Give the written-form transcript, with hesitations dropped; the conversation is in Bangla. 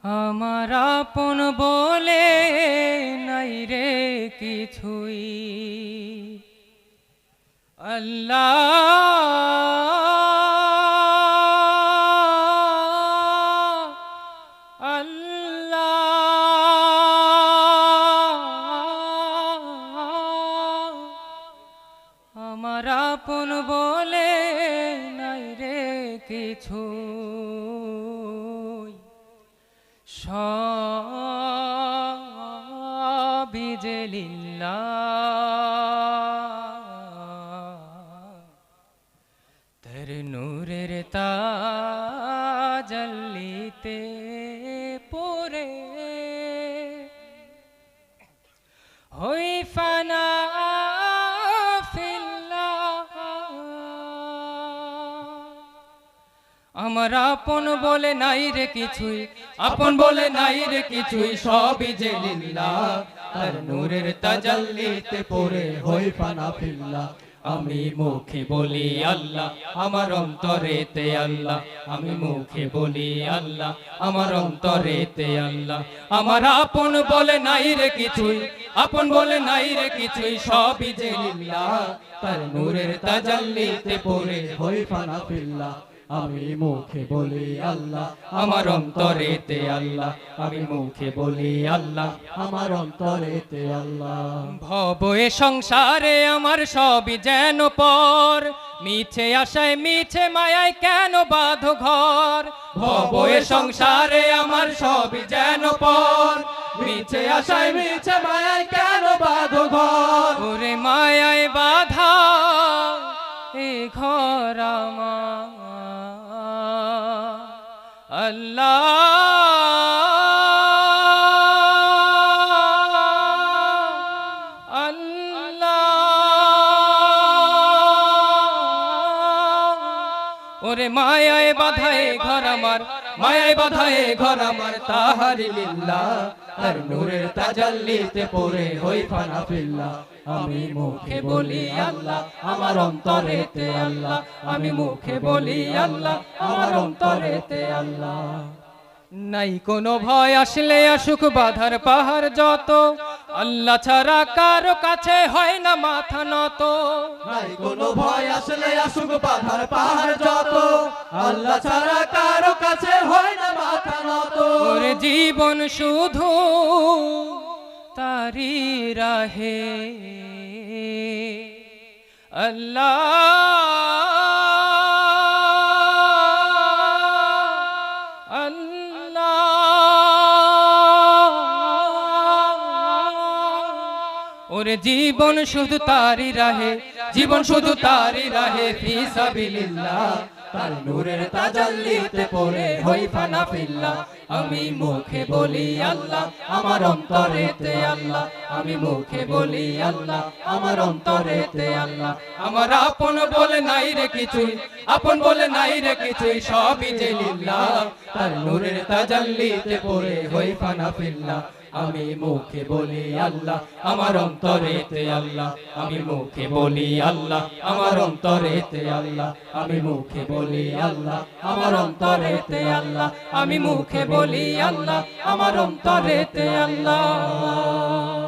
আমার আপন বলে নাই রে কিছুই, আল্লাহ আল্লাহ। আমার আপন বলে নাই রে কিছুই, সবই যে লিল্লাহ। তার নূরের তাজাল্লিতে পড়ে হই ফানা ফিল্লাহ। আমার আপন বলে নাই রে কিছুই, আপন বলে নাই রে কিছুই, সবই যে লিল্লাহ। তার নূরের তাজাল্লিতে পড়ে হই ফানা ফিল্লাহ। আমি মুখে বলি আল্লাহ, আমার অন্তরেতে আল্লাহ। আমি মুখে বলি আল্লাহ, আমার অন্তরেতে আল্লাহ। আমার আপন বলে নাই রে কিছুই, আপন বলে নাই রে কিছুই, সবই যে লিল্লাহ। তার নূরের তাজাল্লিতে পড়ে হই ফানা ফিল্লাহ। আমি মুখে বলি আল্লাহ, আমার অন্তরেতে আল্লাহ। আমি মুখে বলি আল্লাহ, আমার অন্তরেতে আল্লাহ। ভব এ সংসারে আমার সবই যেন পর, মিছে আশায় মিছে মায়ায় কেন বাঁধো ঘর। ভব এ সংসারে আমার সবই যেন পর, মিছে আশায় মিছে মায়ায় কেন বাঁধো ঘর। ওরে মায়ায় বাঁধা এ ঘর আমার, আল্লাহ আল্লাহ। ওরে মায়ায় বাঁধায় ঘর আমার, মায়ায় বাঁধায় ঘর আমার, তাহারি লিল্লাহ। তার নূরের তাজাল্লিতে পড়ে হই ফানা ফিল্লাহ। আমি মুখে বলি আল্লাহ, আমার অন্তরেতে আল্লাহ। আমি মুখে বলি আল্লাহ, আমার অন্তরেতে আল্লাহ। নাই কোনো ভয় আসলে আসুক বাধার পাহাড় যত, আল্লাহ ছাড়া কারো কাছে হয় না মাথা নত। নাই কোনো ভয় আসলে আসুক বাধার পাহাড় যত, আল্লাহ ছাড়া কারো কাছে হয় না মাথা নত। ওরে জীবন শুধু তারি রাহে, আল্লাহ আল্লাহ। ওরে জীবন শুধু তারি রাহে, জীবন শুধু তারি রাহে, ফি সাবিলিল্লাহ। তার নূরের তাজাল্লিতে পড়ে হই ফানা ফিল্লাহ। আমি মুখে বলি আল্লাহ, আমার অন্তরেতে আল্লাহ। আমি মুখে বলি আল্লাহ, আমার অন্তরেতে আল্লাহ। আমার আপন বলে নাই রে কিছুই, আপন বলে নাই রে কিছুই, সবই যে লিল্লাহ। তার নূরের তাজাল্লিতে পড়ে হই ফানা ফিল্লাহ। আমি মুখে বলি আল্লাহ, আমার অন্তরেতে আল্লাহ। আমি মুখে বলি আল্লাহ, আমার অন্তরেতে আল্লাহ। আমি মুখে বলি আল্লাহ, আমার অন্তরেতে আল্লাহ। আমি মুখে বলি আল্লাহ, আমার অন্তরেতে আল্লাহ।